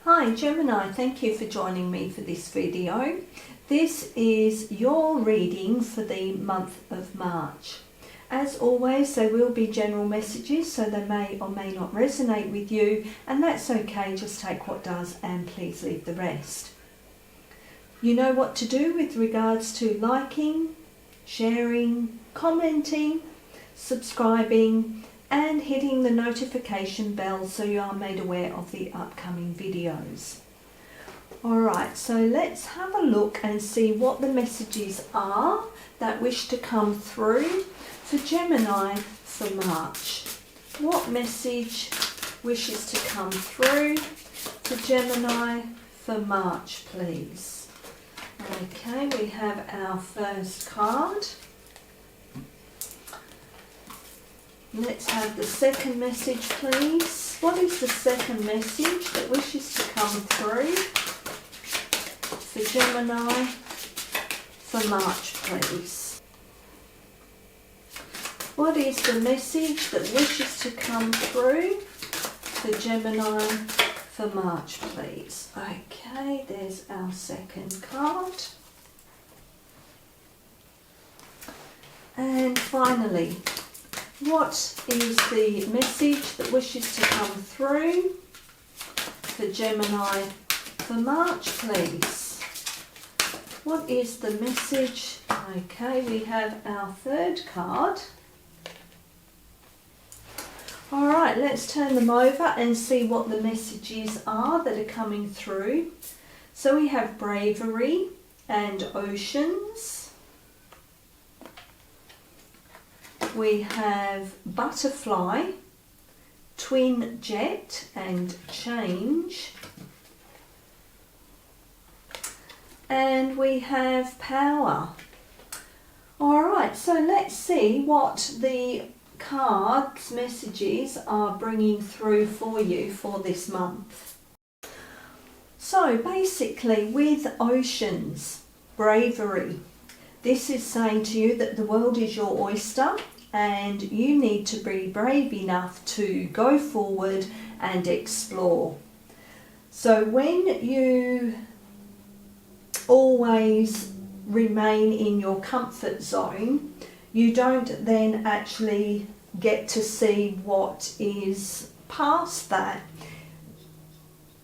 Hi Gemini, thank you for joining me for this video. This is your reading for the month of March. As always, there will be general messages, so they may or may not resonate with you, and that's okay, just take what does and please leave the rest. You know what to do with regards to liking, sharing, commenting, subscribing, and hitting the notification bell so you are made aware of the upcoming videos. Alright, so let's have a look and see what the messages are that wish to come through for Gemini for March. What message wishes to come through for Gemini for March, please? Okay, we have our first card. Let's have the second message, please. What is the second message that wishes to come through for Gemini for March, please? What is the message that wishes to come through for Gemini for March, please? Okay, there's our second card. And finally, what is the message that wishes to come through for Gemini for March, please? What is the message? Okay, we have our third card. Alright, let's turn them over and see what the messages are that are coming through. So we have Bravery and Oceans. We have Butterfly, Twin Jet and Change. And we have Power. Alright, so let's see what the cards messages are bringing through for you for this month. So basically with Oceans, Bravery, this is saying to you that the world is your oyster and you need to be brave enough to go forward and explore. So when you always remain in your comfort zone, you don't then actually get to see what is past that.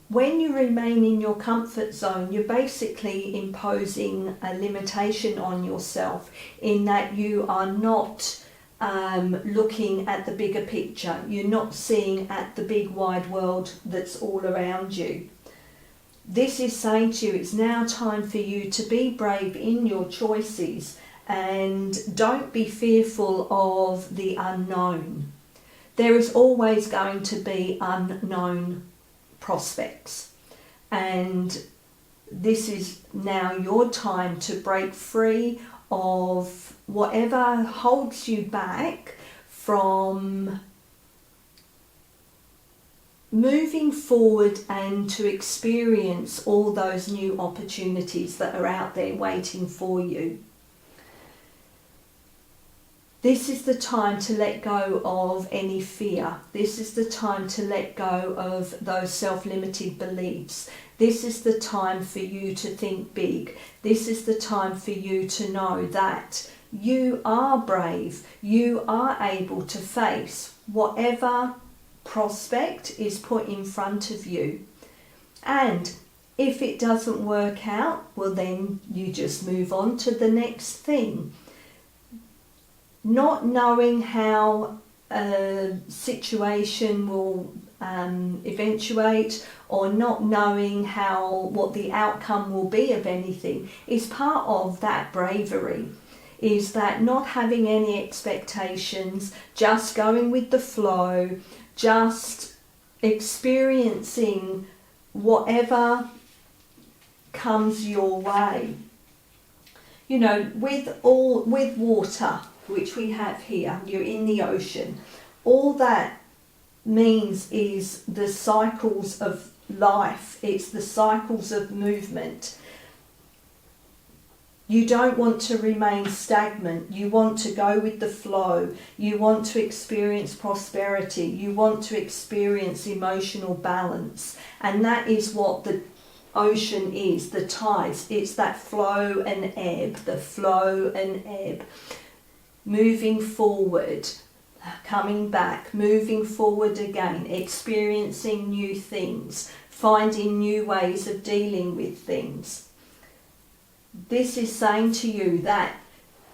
When you remain in your comfort zone, you're basically imposing a limitation on yourself in that you are not looking at the bigger picture. You're not seeing at the big wide world that's all around you. This is saying to you it's now time for you to be brave in your choices and don't be fearful of the unknown. There is always going to be unknown prospects, and this is now your time to break free of whatever holds you back from moving forward and to experience all those new opportunities that are out there waiting for you. This is the time to let go of any fear. This is the time to let go of those self-limited beliefs. This is the time for you to think big. This is the time for you to know that you are brave. You are able to face whatever prospect is put in front of you. And if it doesn't work out, well then you just move on to the next thing. Not knowing how a situation will eventuate, or not knowing what the outcome will be of anything, is part of that bravery. Is that not having any expectations, just going with the flow, just experiencing whatever comes your way. You know, with water, which we have here, you're in the ocean, all that means is the cycles of life, it's the cycles of movement. You don't want to remain stagnant. You want to go with the flow. You want to experience prosperity. You want to experience emotional balance. And that is what the ocean is, the tides. It's that flow and ebb, the flow and ebb. Moving forward, coming back, moving forward again, experiencing new things, finding new ways of dealing with things. This is saying to you that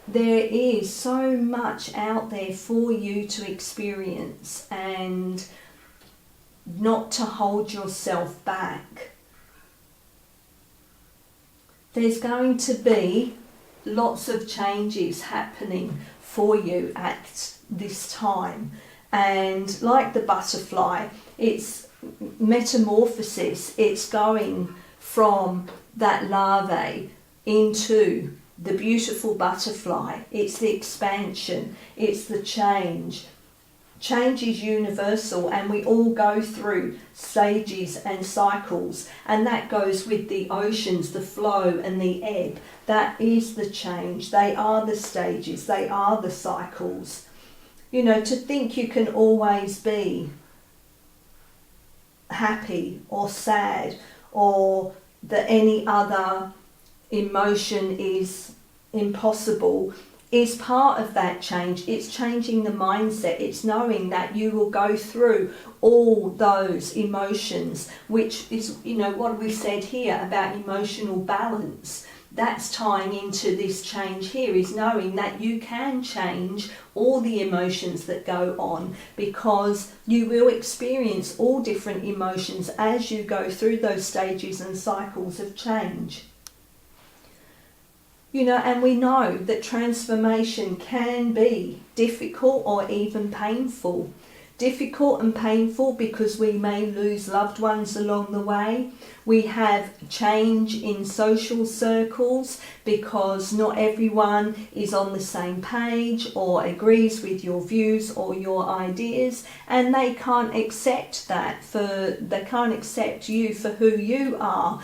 there is so much out there for you to experience, and not to hold yourself back. There's going to be lots of changes happening for you at this time, and like the butterfly, it's metamorphosis. It's going from that larvae into the beautiful butterfly. It's the expansion, it's the change. Change is universal, and we all go through stages and cycles, and that goes with the oceans, the flow and the ebb. That is the change. They are the stages, they are the cycles. You know, to think you can always be happy or sad, or that any other emotion is impossible, is part of that change. It's changing the mindset. It's knowing that you will go through all those emotions, which is, you know, what we said here about emotional balance. That's tying into this change here, is knowing that you can change all the emotions that go on, because you will experience all different emotions as you go through those stages and cycles of change. You know, and we know that transformation can be difficult or even painful. Difficult and painful because we may lose loved ones along the way. We have change in social circles because not everyone is on the same page or agrees with your views or your ideas, and they can't accept that. They can't accept you for who you are.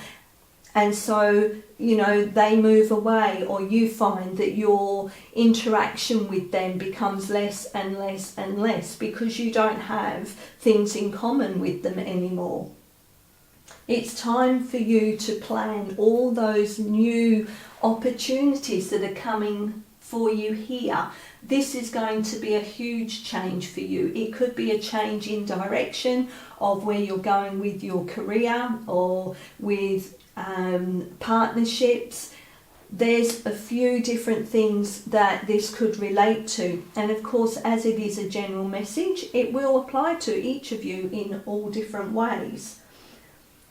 And so, you know, they move away, or you find that your interaction with them becomes less and less and less because you don't have things in common with them anymore. It's time for you to plan all those new opportunities that are coming for you here. This is going to be a huge change for you. It could be a change in direction of where you're going with your career or with partnerships. There's a few different things that this could relate to, and of course, as it is a general message, it will apply to each of you in all different ways.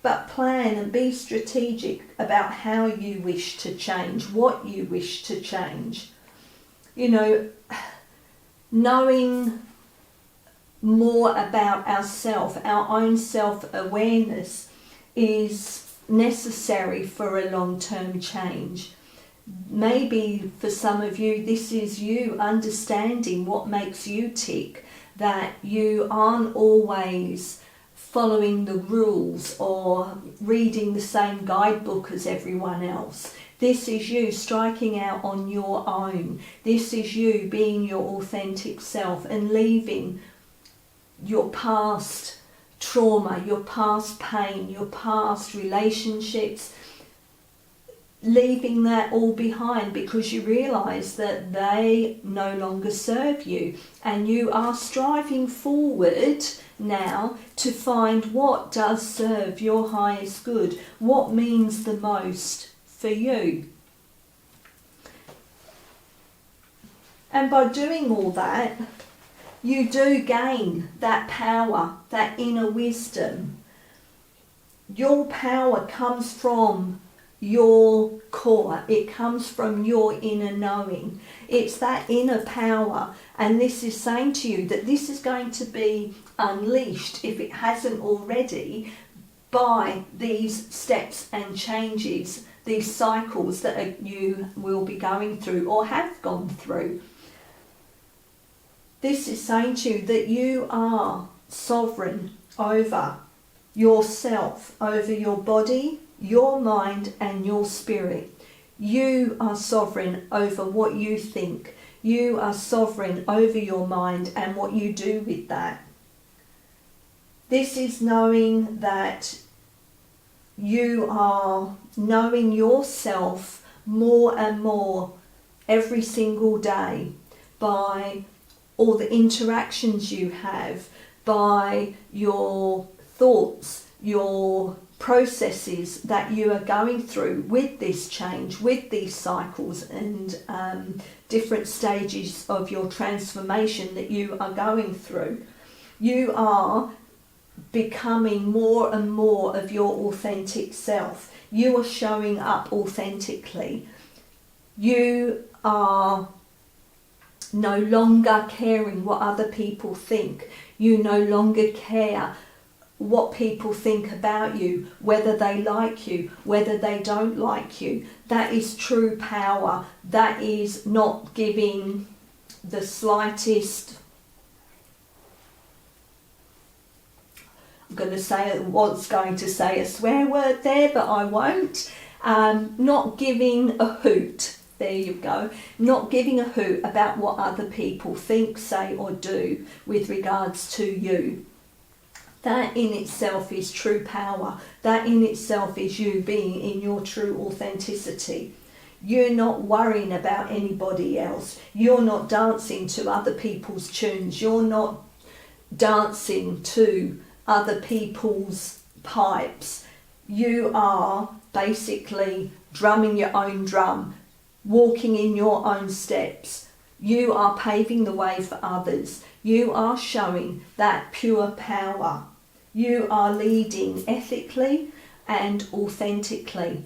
But plan and be strategic about how you wish to change, what you wish to change. You know, knowing more about ourselves, our own self-awareness, is necessary for a long-term change. Maybe for some of you, this is you understanding what makes you tick, that you aren't always following the rules or reading the same guidebook as everyone else. This is you striking out on your own. This is you being your authentic self and leaving your past trauma, your past pain, your past relationships, leaving that all behind because you realise that they no longer serve you, and you are striving forward now to find what does serve your highest good, what means the most for you. And by doing all that, you do gain that power, that inner wisdom. Your power comes from your core. It comes from your inner knowing. It's that inner power. And this is saying to you that this is going to be unleashed, if it hasn't already, by these steps and changes, these cycles that you will be going through or have gone through. This is saying to you that you are sovereign over yourself, over your body, your mind and your spirit. You are sovereign over what you think. You are sovereign over your mind and what you do with that. This is knowing that you are knowing yourself more and more every single day by all the interactions you have, by your thoughts, your processes that you are going through with this change, with these cycles and different stages of your transformation that you are going through. You are becoming more and more of your authentic self. You are showing up authentically. You are no longer caring what other people think. You no longer care what people think about you, whether they like you, whether they don't like you. That is true power. That is not giving the slightest, was going to say a swear word there, but I won't. Not giving a hoot. There you go. Not giving a hoot about what other people think, say or do with regards to you. That in itself is true power. That in itself is you being in your true authenticity. You're not worrying about anybody else. You're not dancing to other people's tunes. You're not dancing to other people's pipes. You are basically drumming your own drum, walking in your own steps. You are paving the way for others. You are showing that pure power. You are leading ethically and authentically.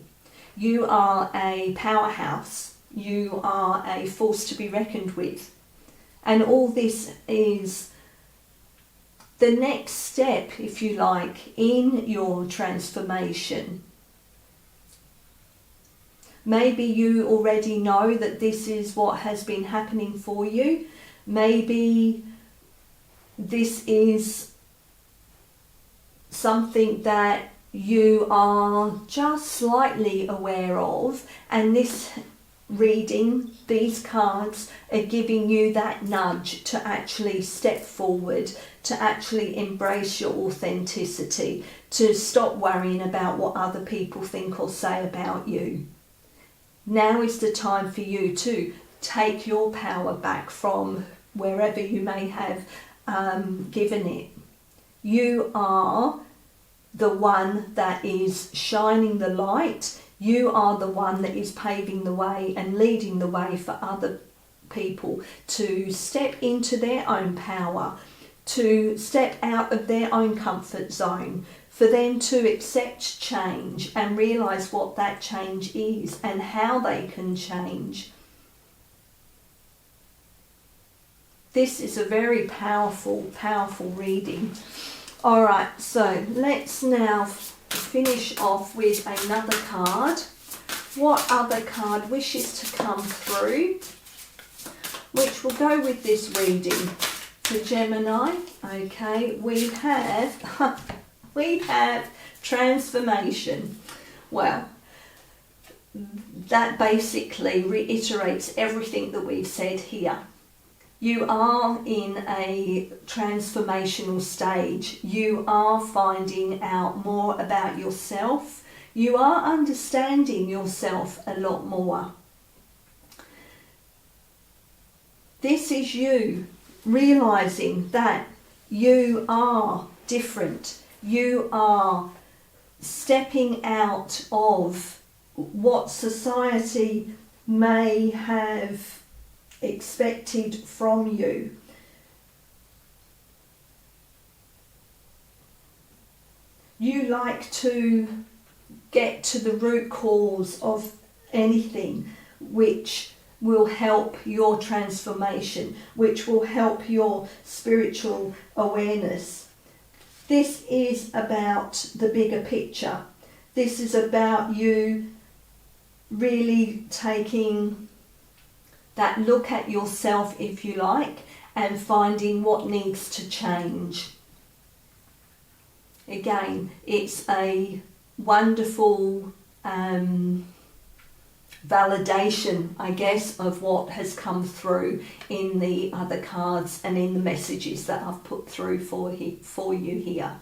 You are a powerhouse. You are a force to be reckoned with. And all this is the next step, if you like, in your transformation. Maybe you already know that this is what has been happening for you. Maybe this is something that you are just slightly aware of, and this reading, these cards are giving you that nudge to actually step forward, to actually embrace your authenticity, to stop worrying about what other people think or say about you. Now is the time for you to take your power back from wherever you may have given it. You are the one that is shining the light. You are the one that is paving the way and leading the way for other people to step into their own power, to step out of their own comfort zone, for them to accept change and realise what that change is and how they can change. This is a very powerful, powerful reading. Alright, so let's now finish off with another card. What other card wishes to come through, which will go with this reading for Gemini? Okay, we have transformation. Well, that basically reiterates everything that we've said here. You are in a transformational stage. You are finding out more about yourself. You are understanding yourself a lot more. This is you realizing that you are different. You are stepping out of what society may have expected from you. You like to get to the root cause of anything which will help your transformation, which will help your spiritual awareness. This is about the bigger picture. This is about you really taking that look at yourself, if you like, and finding what needs to change. Again, it's a wonderful validation, I guess, of what has come through in the other cards and in the messages that I've put through for you here.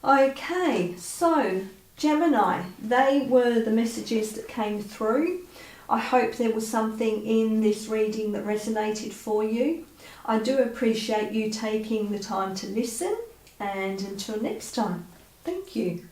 Okay, so Gemini, they were the messages that came through. I hope there was something in this reading that resonated for you. I do appreciate you taking the time to listen, and until next time, thank you.